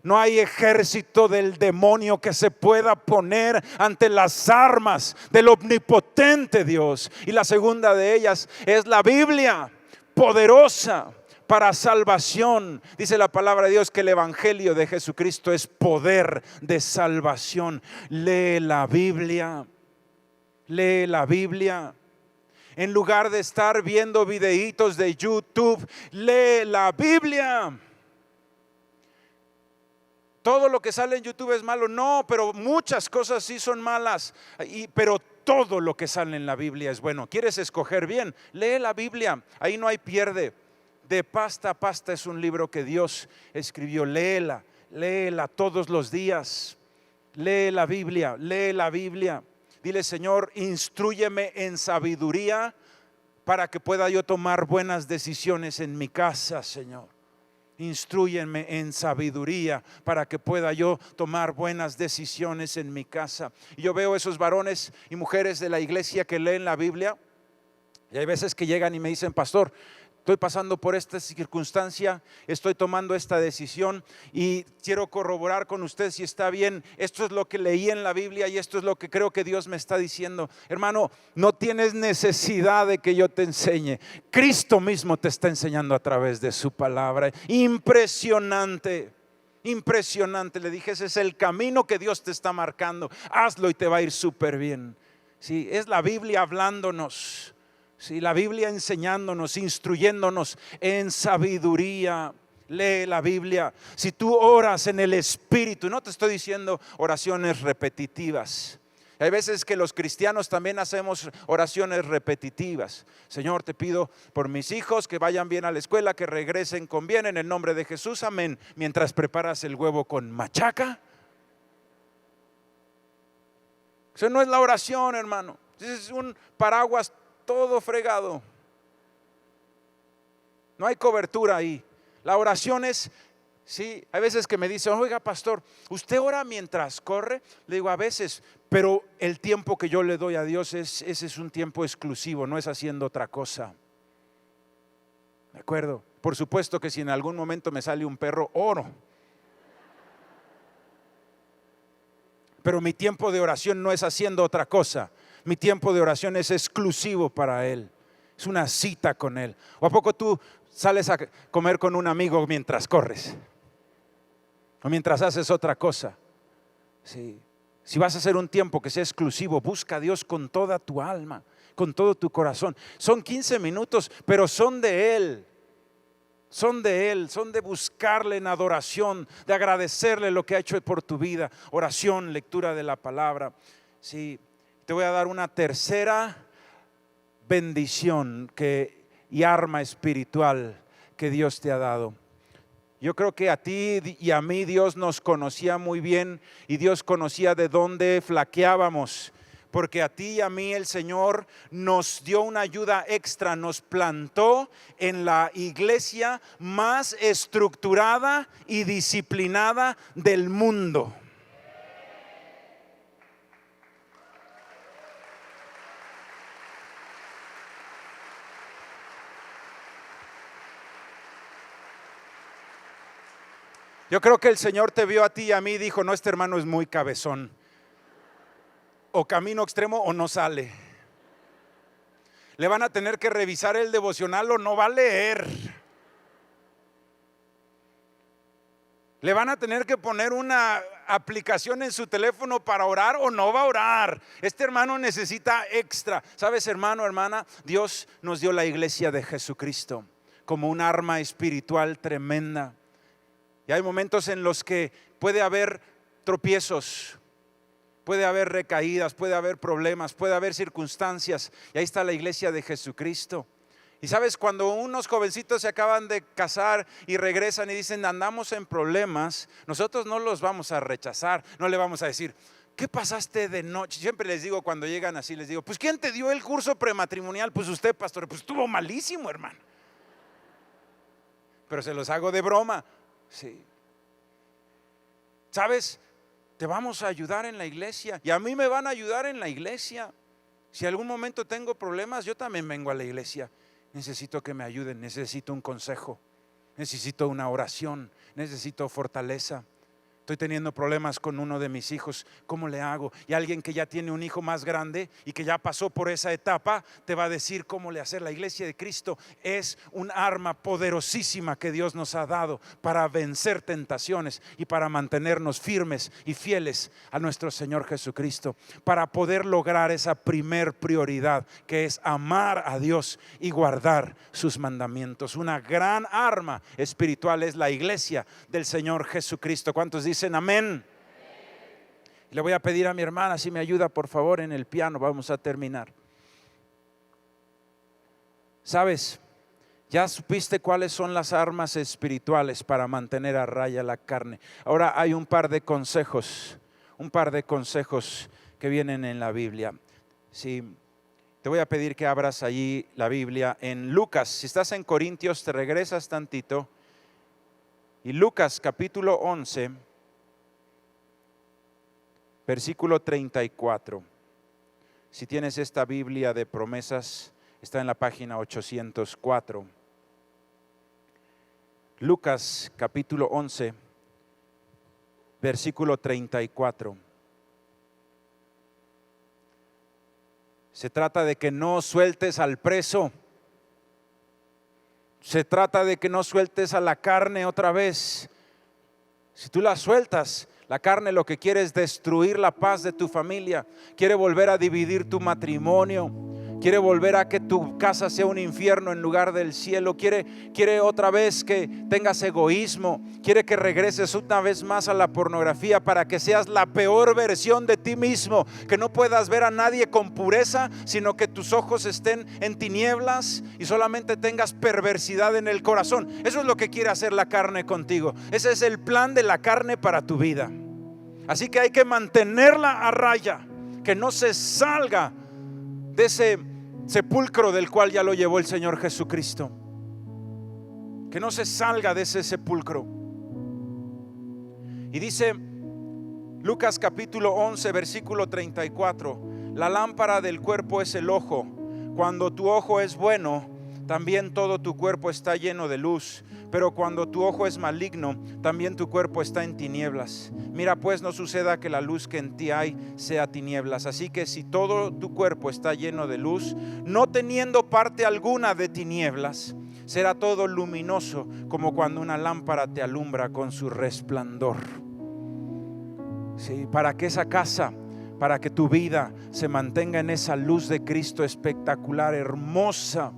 No hay ejército del demonio que se pueda poner ante las armas del omnipotente Dios. Y la segunda de ellas es la Biblia, poderosa para salvación. Dice la palabra de Dios que el evangelio de Jesucristo es poder de salvación. Lee la Biblia, lee la Biblia. En lugar de estar viendo videitos de YouTube, lee la Biblia. Todo lo que sale en YouTube es malo, no, pero muchas cosas sí son malas, pero todo lo que sale en la Biblia es bueno. ¿Quieres escoger bien? Lee la Biblia, ahí no hay pierde. De pasta a pasta es un libro que Dios escribió. Léela, léela todos los días. Lee la Biblia, lee la Biblia. Dile: Señor, instrúyeme en sabiduría para que pueda yo tomar buenas decisiones en mi casa, Señor. Instrúyenme en sabiduría para que pueda yo tomar buenas decisiones en mi casa. Y yo veo esos varones y mujeres de la iglesia que leen la Biblia, y hay veces que llegan y me dicen: Pastor, estoy pasando por esta circunstancia, estoy tomando esta decisión y quiero corroborar con usted si está bien. Esto es lo que leí en la Biblia y esto es lo que creo que Dios me está diciendo. Hermano, no tienes necesidad de que yo te enseñe. Cristo mismo te está enseñando a través de su palabra. Impresionante, impresionante. Le dije: ese es el camino que Dios te está marcando. Hazlo y te va a ir súper bien. Sí, es la Biblia hablándonos. Sí, la Biblia enseñándonos, instruyéndonos en sabiduría. Lee la Biblia. Si tú oras en el Espíritu, no te estoy diciendo oraciones repetitivas. Hay veces que los cristianos también hacemos oraciones repetitivas. Señor, te pido por mis hijos que vayan bien a la escuela, que regresen con bien en el nombre de Jesús, amén. Mientras preparas el huevo con machaca. Eso no es la oración, hermano. Es un paraguas todo fregado. No hay cobertura ahí. La oración es, sí, hay veces que me dicen: oiga, pastor, ¿usted ora mientras corre? Le digo: a veces, pero el tiempo que yo le doy a Dios ese es un tiempo exclusivo, no es haciendo otra cosa. ¿De acuerdo? Por supuesto que si en algún momento me sale un perro, oro. Pero mi tiempo de oración no es haciendo otra cosa. Mi tiempo de oración es exclusivo para Él. Es una cita con Él. ¿O a poco tú sales a comer con un amigo mientras corres? O mientras haces otra cosa. Sí. Si vas a hacer un tiempo que sea exclusivo, busca a Dios con toda tu alma, con todo tu corazón. Son 15 minutos, pero son de Él. Son de Él, son de buscarle en adoración, de agradecerle lo que ha hecho por tu vida. Oración, lectura de la palabra. Sí. Te voy a dar una tercera bendición y arma espiritual que Dios te ha dado. Yo creo que a ti y a mí Dios nos conocía muy bien y Dios conocía de dónde flaqueábamos, porque a ti y a mí el Señor nos dio una ayuda extra, nos plantó en la iglesia más estructurada y disciplinada del mundo. Yo creo que el Señor te vio a ti y a mí y dijo, no, este hermano es muy cabezón. O camino extremo o no sale. Le van a tener que revisar el devocional o no va a leer. Le van a tener que poner una aplicación en su teléfono para orar o no va a orar. Este hermano necesita extra. ¿Sabes, hermano, hermana? Dios nos dio la iglesia de Jesucristo como un arma espiritual tremenda. Y hay momentos en los que puede haber tropiezos, puede haber recaídas, puede haber problemas, puede haber circunstancias. Y ahí está la iglesia de Jesucristo. Y sabes, cuando unos jovencitos se acaban de casar y regresan y dicen andamos en problemas, nosotros no los vamos a rechazar, no le vamos a decir, ¿qué pasaste de noche? Siempre les digo cuando llegan así, les digo, pues ¿quién te dio el curso prematrimonial? Pues usted, pastor. Pues estuvo malísimo, hermano. Pero se los hago de broma. Sí. ¿Sabes? Te vamos a ayudar en la iglesia y a mí me van a ayudar en la iglesia. Si algún momento tengo problemas, yo también vengo a la iglesia. Necesito que me ayuden, necesito un consejo, necesito una oración, necesito fortaleza. Estoy teniendo problemas con uno de mis hijos, ¿cómo le hago? Y alguien que ya tiene un hijo más grande y que ya pasó por esa etapa te va a decir cómo le hacer. La iglesia de Cristo es un arma poderosísima que Dios nos ha dado para vencer tentaciones y para mantenernos firmes y fieles a nuestro Señor Jesucristo, para poder lograr esa primer prioridad que es amar a Dios y guardar sus mandamientos. Una gran arma espiritual es la iglesia del Señor Jesucristo. ¿Cuántos dicen amén? Le voy a pedir a mi hermana si me ayuda por favor en el piano, vamos a terminar. ¿Sabes? Ya supiste cuáles son las armas espirituales para mantener a raya la carne. Ahora hay un par de consejos que vienen en la Biblia. Sí, te voy a pedir que abras allí la Biblia en Lucas. Si estás en Corintios, te regresas tantito. Y Lucas capítulo 11, versículo 34. Si tienes esta Biblia de promesas, está en la página 804. Lucas capítulo 11, versículo 34. Se trata de que no sueltes al preso. Se trata de que no sueltes a la carne otra vez. Si tú la sueltas, la carne lo que quiere es destruir la paz de tu familia, quiere volver a dividir tu matrimonio, quiere volver a que tu casa sea un infierno en lugar del cielo, quiere otra vez que tengas egoísmo, quiere que regreses una vez más a la pornografía para que seas la peor versión de ti mismo, que no puedas ver a nadie con pureza, sino que tus ojos estén en tinieblas y solamente tengas perversidad en el corazón. Eso es lo que quiere hacer la carne contigo. Ese es el plan de la carne para tu vida. Así que hay que mantenerla a raya, que no se salga de ese sepulcro del cual ya lo llevó el Señor Jesucristo, que no se salga de ese sepulcro. Y dice Lucas capítulo 11 versículo 34: la lámpara del cuerpo es el ojo. Cuando tu ojo es bueno, también todo tu cuerpo está lleno de luz. Pero cuando tu ojo es maligno, también tu cuerpo está en tinieblas. Mira pues, no suceda que la luz que en ti hay sea tinieblas. Así que si todo tu cuerpo está lleno de luz, no teniendo parte alguna de tinieblas, será todo luminoso, como cuando una lámpara te alumbra con su resplandor. Sí, para que esa casa, para que tu vida se mantenga en esa luz de Cristo espectacular, hermosa,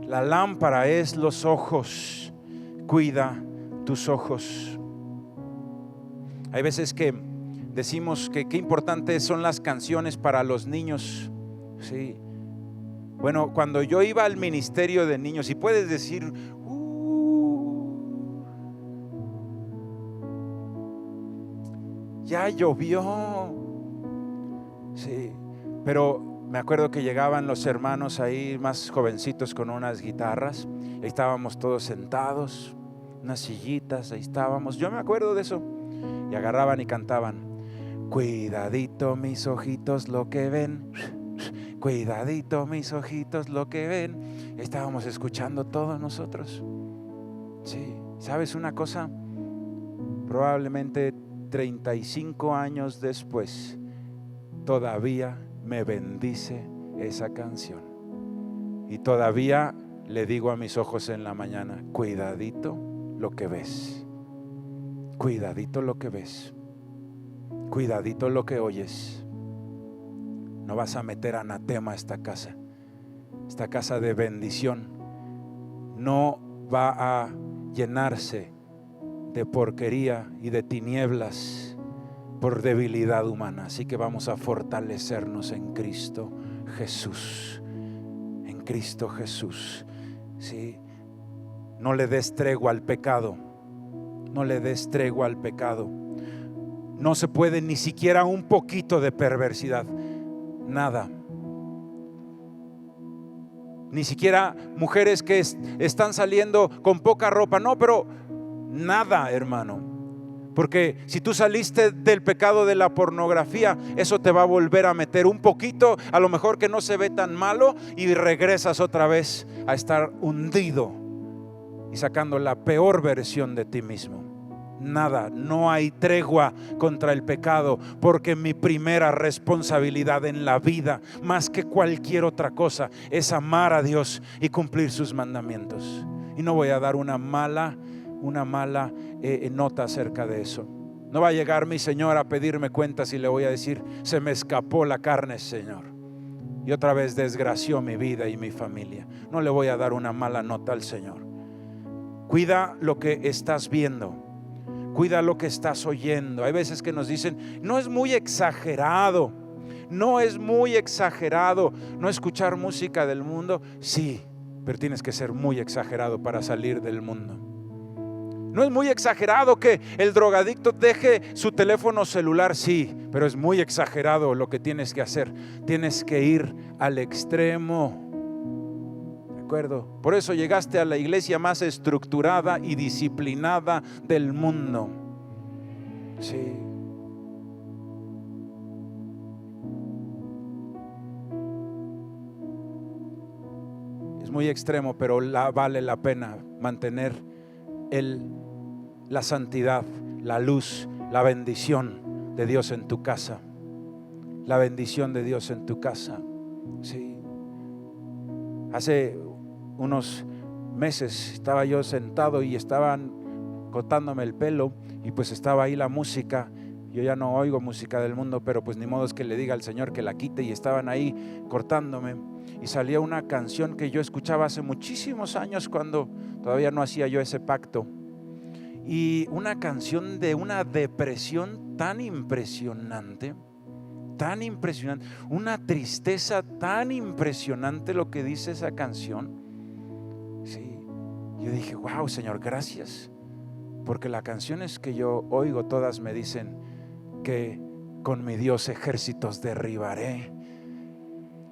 la lámpara es los ojos. Cuida tus ojos. Hay veces que decimos que qué importantes son las canciones para los niños. Sí. Bueno, cuando yo iba al ministerio de niños, y puedes decir ya llovió. Sí, pero me acuerdo que llegaban los hermanos ahí más jovencitos con unas guitarras. Ahí estábamos todos sentados, unas sillitas, ahí estábamos. Yo me acuerdo de eso. Y agarraban y cantaban: cuidadito mis ojitos lo que ven, cuidadito mis ojitos lo que ven. Ahí estábamos escuchando todos nosotros. Sí, ¿sabes una cosa? probablemente 35 años después, todavía me bendice esa canción. Y todavía le digo a mis ojos en la mañana: cuidadito lo que ves, cuidadito lo que ves, cuidadito lo que oyes. No vas a meter anatema a esta casa de bendición no va a llenarse de porquería y de tinieblas por debilidad humana. Así que vamos a fortalecernos en Cristo Jesús. En Cristo Jesús. ¿Sí? No le des tregua al pecado. No le des tregua al pecado. No se puede ni siquiera un poquito de perversidad. Nada. Ni siquiera mujeres que están saliendo con poca ropa. No, pero nada, hermano. Porque si tú saliste del pecado de la pornografía, eso te va a volver a meter un poquito, a lo mejor que no se ve tan malo, y regresas otra vez a estar hundido y sacando la peor versión de ti mismo. Nada, no hay tregua contra el pecado, porque mi primera responsabilidad en la vida, más que cualquier otra cosa, es amar a Dios y cumplir sus mandamientos. Y no voy a dar una mala nota acerca de eso. No va a llegar mi Señor a pedirme cuentas y le voy a decir: se me escapó la carne, Señor, y otra vez desgració mi vida y mi familia. No le voy a dar una mala nota al Señor. Cuida lo que estás viendo. Cuida lo que estás oyendo. Hay veces que nos dicen: no es muy exagerado, no es muy exagerado no escuchar música del mundo. Sí, pero tienes que ser muy exagerado para salir del mundo. No es muy exagerado que el drogadicto deje su teléfono celular. Sí, pero es muy exagerado lo que tienes que hacer. Tienes que ir al extremo. ¿De acuerdo? Por eso llegaste a la iglesia más estructurada y disciplinada del mundo. Sí. Es muy extremo, pero vale la pena mantener la santidad, la luz, la bendición de Dios en tu casa. La bendición de Dios en tu casa. Sí. Hace unos meses estaba yo sentado y estaban cortándome el pelo, y pues estaba ahí la música. Yo ya no oigo música del mundo, pero pues ni modo es que le diga al Señor que la quite, y estaban ahí cortándome, y salía una canción que yo escuchaba hace muchísimos años, cuando todavía no hacía yo ese pacto, y una canción de una depresión tan impresionante, una tristeza tan impresionante lo que dice esa canción. Sí, yo dije: wow, Señor, gracias, porque las canciones que yo oigo todas me dicen que con mi Dios ejércitos derribaré.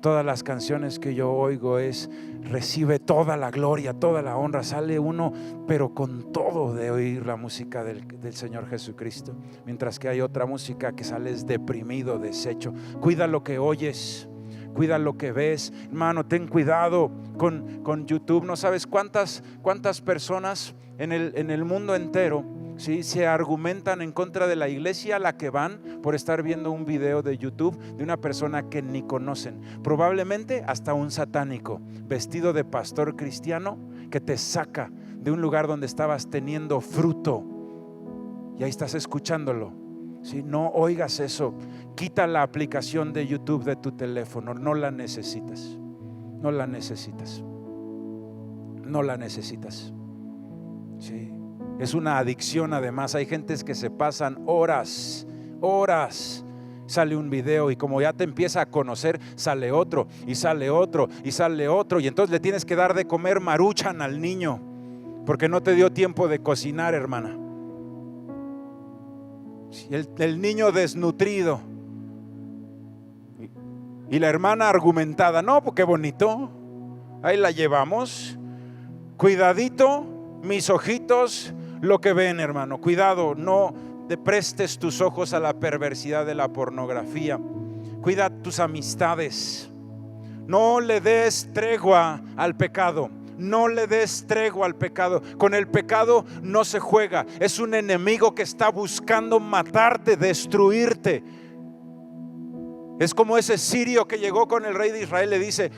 Todas las canciones que yo oigo es: recibe toda la gloria, toda la honra. Sale uno pero con todo de oír la música del Señor Jesucristo, mientras que hay otra música que sales deprimido, deshecho. Cuida lo que oyes, cuida lo que ves, hermano. Ten cuidado con YouTube. No sabes cuántas personas en el mundo entero, ¿sí?, se argumentan en contra de la iglesia a la que van por estar viendo un video de YouTube de una persona que ni conocen, probablemente hasta un satánico vestido de pastor cristiano, que te saca de un lugar donde estabas teniendo fruto y ahí estás escuchándolo. ¿Sí? No oigas eso. Quita la aplicación de YouTube de tu teléfono. No la necesitas. No la necesitas. No la necesitas. Sí. Es una adicción. Además, hay gentes que se pasan horas. Sale un video y como ya te empieza a conocer, sale otro y sale otro y sale otro, y entonces le tienes que dar de comer Maruchan al niño porque no te dio tiempo de cocinar, hermana. El niño desnutrido y la hermana argumentada: no, pues qué bonito, ahí la llevamos. Cuidadito, mis ojitos, lo que ven, hermano. Cuidado, no te prestes tus ojos a la perversidad de la pornografía. Cuida tus amistades. No le des tregua al pecado, No le des tregua al pecado. Con el pecado no se juega. Es un enemigo que está buscando matarte, destruirte. Es como ese sirio que llegó con el rey de Israel, le dice: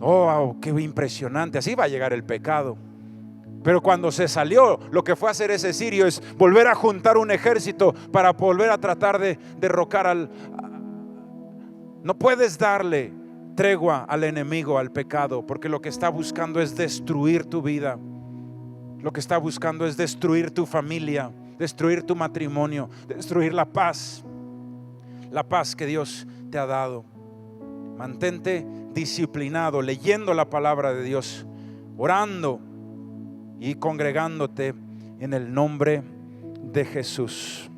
oh, qué impresionante, así va a llegar el pecado. Pero cuando se salió, lo que fue a hacer ese sirio es volver a juntar un ejército para volver a tratar de derrocar al... No puedes darle tregua al enemigo, al pecado, porque lo que está buscando es destruir tu vida. Lo que está buscando es destruir tu familia, destruir tu matrimonio, destruir la paz que Dios te ha dado. Mantente disciplinado, leyendo la palabra de Dios, orando y congregándote en el nombre de Jesús,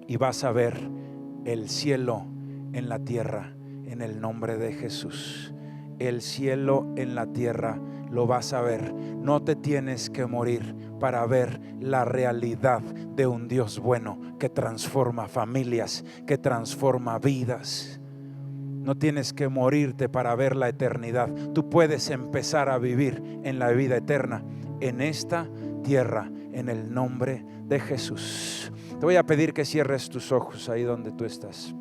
y vas a ver el cielo en la tierra en el nombre de Jesús. El cielo en la tierra lo vas a ver. No te tienes que morir para ver la realidad de un Dios bueno que transforma familias, que transforma vidas. No tienes que morirte para ver la eternidad. Tú puedes empezar a vivir en la vida eterna en esta tierra en el nombre de Jesús. Te voy a pedir que cierres tus ojos ahí donde tú estás.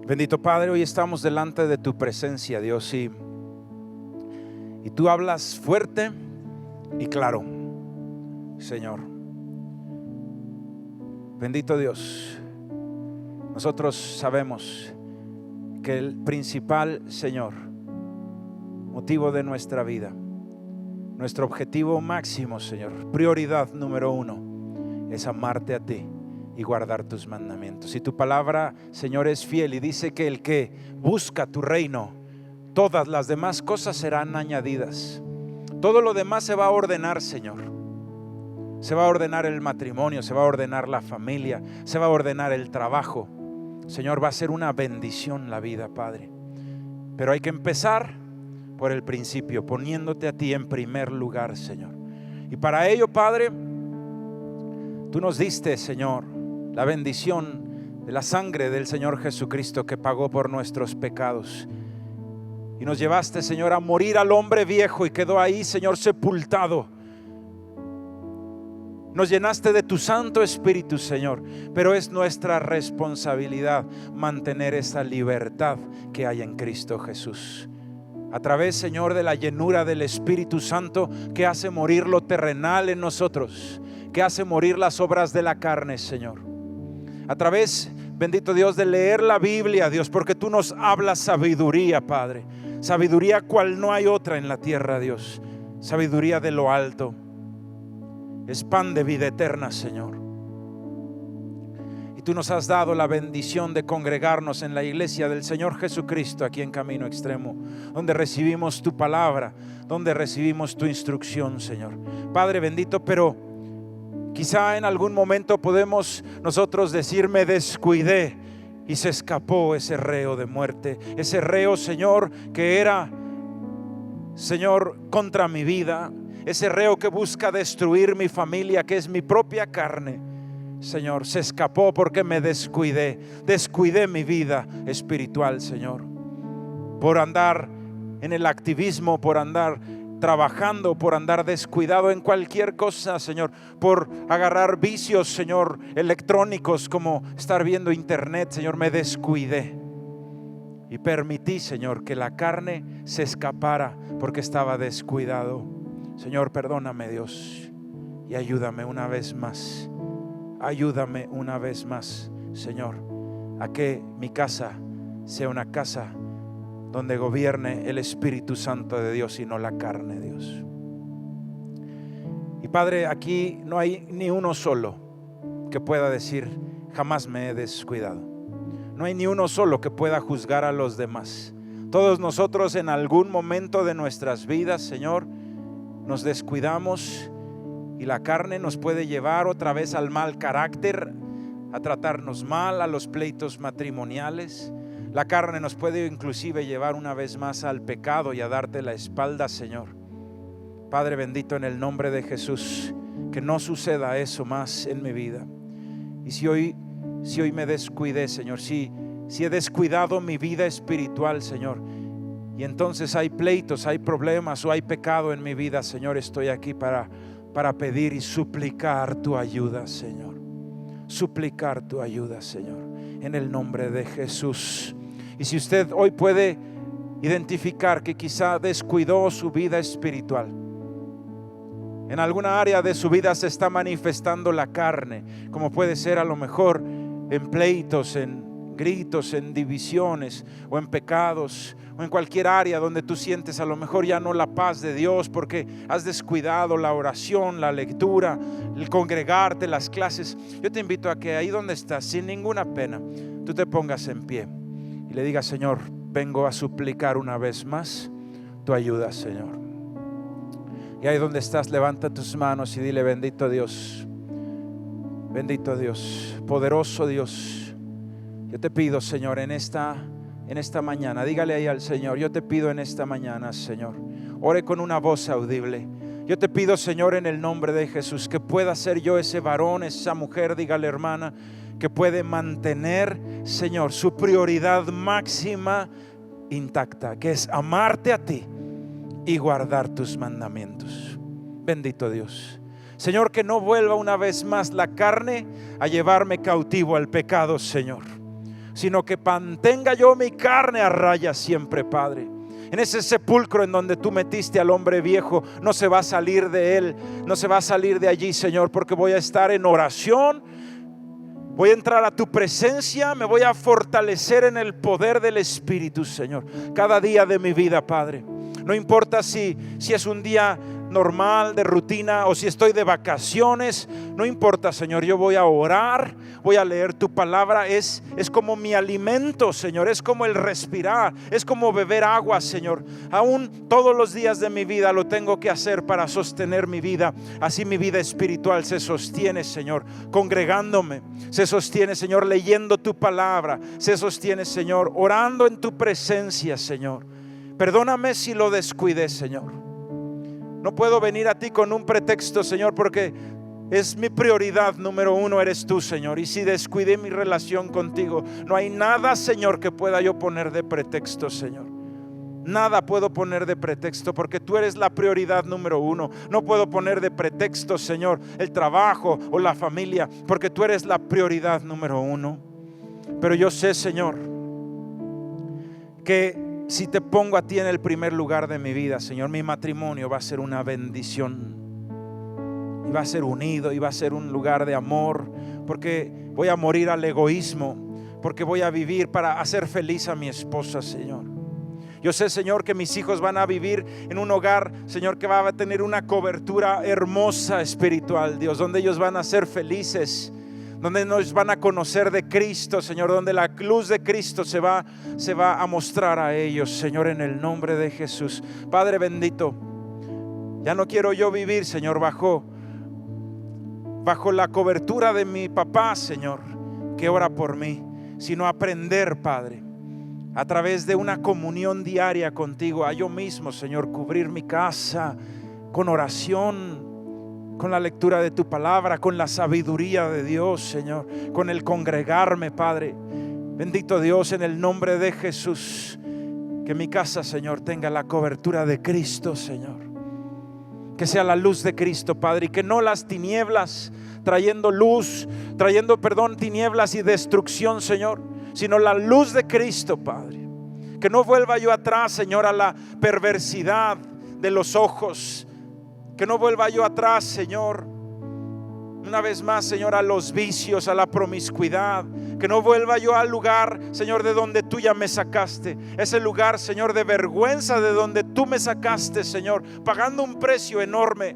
Bendito Padre, hoy estamos delante de tu presencia, Dios, y tú hablas fuerte y claro, Señor. Bendito Dios, nosotros sabemos que el principal, Señor, motivo de nuestra vida, nuestro objetivo máximo, Señor, prioridad número 1, es amarte a ti y guardar tus mandamientos. Y tu palabra, Señor, es fiel y dice que el que busca tu reino, todas las demás cosas serán añadidas. Todo lo demás se va a ordenar, Señor. Se va a ordenar el matrimonio, se va a ordenar la familia, se va a ordenar el trabajo. Señor, va a ser una bendición la vida, Padre. Pero hay que empezar por el principio, poniéndote a ti en primer lugar, Señor. Y para ello, Padre, tú nos diste, Señor, la bendición de la sangre del Señor Jesucristo que pagó por nuestros pecados. Y nos llevaste, Señor, a morir al hombre viejo y quedó ahí, Señor, sepultado. Nos llenaste de tu Santo Espíritu, Señor, pero es nuestra responsabilidad mantener esa libertad que hay en Cristo Jesús. A través, Señor, de la llenura del Espíritu Santo que hace morir lo terrenal en nosotros, que hace morir las obras de la carne, Señor. A través, bendito Dios, de leer la Biblia, Dios, porque tú nos hablas sabiduría, Padre. Sabiduría cual no hay otra en la tierra, Dios. Sabiduría de lo alto. Es pan de vida eterna, Señor. Y tú nos has dado la bendición de congregarnos en la iglesia del Señor Jesucristo aquí en Camino Extremo, donde recibimos tu palabra, donde recibimos tu instrucción, Señor. Padre bendito, pero quizá en algún momento podemos nosotros decir: me descuidé y se escapó ese reo de muerte, ese reo, Señor, que era, Señor, contra mi vida, ese reo que busca destruir mi familia, que es mi propia carne. Señor, se escapó porque me descuidé mi vida espiritual, Señor, por andar en el activismo, por andar trabajando, por andar descuidado en cualquier cosa, Señor, por agarrar vicios, Señor, electrónicos, como estar viendo internet. Señor, me descuidé y permití, Señor, que la carne se escapara porque estaba descuidado. Señor, perdóname, Dios, y ayúdame una vez más. Ayúdame una vez más, Señor, a que mi casa sea una casa donde gobierne el Espíritu Santo de Dios y no la carne, Dios. Y Padre, aquí no hay ni uno solo que pueda decir: jamás me he descuidado. No hay ni uno solo que pueda juzgar a los demás. Todos nosotros en algún momento de nuestras vidas, Señor, nos descuidamos y la carne nos puede llevar otra vez al mal carácter, a tratarnos mal, a los pleitos matrimoniales. La carne nos puede inclusive llevar una vez más al pecado y a darte la espalda, Señor. Padre bendito, en el nombre de Jesús, que no suceda eso más en mi vida. Y si hoy me descuidé, Señor, si he descuidado mi vida espiritual, Señor, y entonces hay pleitos, hay problemas o hay pecado en mi vida, Señor, estoy aquí para pedir y suplicar tu ayuda, Señor. Suplicar tu ayuda, Señor, en el nombre de Jesús. Y si usted hoy puede identificar que quizá descuidó su vida espiritual, en alguna área de su vida se está manifestando la carne, como puede ser a lo mejor en pleitos, en gritos, en divisiones o en pecados, o en cualquier área donde tú sientes a lo mejor ya no la paz de Dios porque has descuidado la oración, la lectura, el congregarte, las clases. Yo te invito a que ahí donde estás, sin ninguna pena, tú te pongas en pie y le digas: Señor, vengo a suplicar una vez más tu ayuda, Señor. Y ahí donde estás, levanta tus manos y dile: bendito Dios, poderoso Dios, yo te pido, Señor, en esta mañana, dígale ahí al Señor: yo te pido en esta mañana, Señor, ore con una voz audible. Yo te pido, Señor, en el nombre de Jesús, que pueda ser yo ese varón, esa mujer, dígale hermana, que puede mantener, Señor, su prioridad máxima intacta, que es amarte a ti y guardar tus mandamientos. Bendito Dios. Señor, que no vuelva una vez más la carne a llevarme cautivo al pecado, Señor, sino que mantenga yo mi carne a raya siempre, Padre. En ese sepulcro en donde tú metiste al hombre viejo, no se va a salir de él, no se va a salir de allí, Señor, porque voy a estar en oración. Voy a entrar a tu presencia, me voy a fortalecer en el poder del Espíritu, Señor, cada día de mi vida, Padre. No importa si es un día normal, de rutina, o si estoy de vacaciones, no importa, Señor, yo voy a orar, voy a leer tu palabra. Es como mi alimento, Señor, es como el respirar, es como beber agua, Señor. Aún todos los días de mi vida lo tengo que hacer para sostener mi vida. Así mi vida espiritual se sostiene, Señor, congregándome, se sostiene, Señor, leyendo tu palabra, se sostiene, Señor, orando en tu presencia, Señor. Perdóname si lo descuidé, Señor. No puedo venir a ti con un pretexto, Señor, porque es mi prioridad número uno, eres tú, Señor. Y si descuidé mi relación contigo, no hay nada, Señor, que pueda yo poner de pretexto, Señor. Nada puedo poner de pretexto, porque tú eres la prioridad número uno. No puedo poner de pretexto, Señor, el trabajo o la familia, porque tú eres la prioridad número uno. Pero yo sé, Señor, que si te pongo a ti en el primer lugar de mi vida, Señor, mi matrimonio va a ser una bendición, y va a ser unido, y va a ser un lugar de amor, porque voy a morir al egoísmo, porque voy a vivir para hacer feliz a mi esposa, Señor. Yo sé, Señor, que mis hijos van a vivir en un hogar, Señor, que va a tener una cobertura hermosa espiritual, Dios, donde ellos van a ser felices, donde nos van a conocer de Cristo, Señor, donde la luz de Cristo se va a mostrar a ellos, Señor, en el nombre de Jesús. Padre bendito, ya no quiero yo vivir, Señor, bajo la cobertura de mi papá, Señor, que ora por mí, sino aprender, Padre, a través de una comunión diaria contigo, a yo mismo, Señor, cubrir mi casa con oración, con la lectura de tu palabra, con la sabiduría de Dios, Señor, con el congregarme, Padre. Bendito Dios, en el nombre de Jesús, que mi casa, Señor, tenga la cobertura de Cristo, Señor. Que sea la luz de Cristo, Padre, y que no las tinieblas trayendo tinieblas y destrucción, Señor, sino la luz de Cristo, Padre. Que no vuelva yo atrás, Señor, a la perversidad de los ojos. Que no vuelva yo atrás, Señor, una vez más, Señor, a los vicios, a la promiscuidad. Que no vuelva yo al lugar, Señor, de donde tú ya me sacaste. Ese lugar, Señor, de vergüenza, de donde tú me sacaste, Señor, pagando un precio enorme.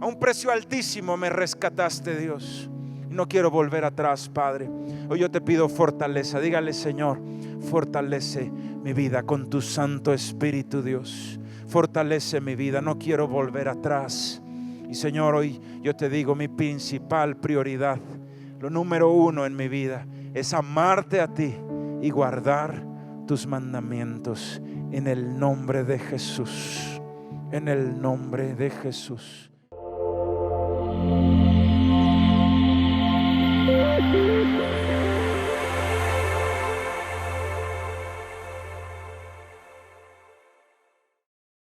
A un precio altísimo me rescataste, Dios. Y no quiero volver atrás, Padre. Hoy yo te pido fortaleza. Dígale: Señor, fortalece mi vida con tu Santo Espíritu, Dios. Fortalece mi vida, no quiero volver atrás. Y Señor, hoy yo te digo, mi principal prioridad, lo número uno en mi vida, es amarte a ti y guardar tus mandamientos en el nombre de Jesús. En el nombre de Jesús.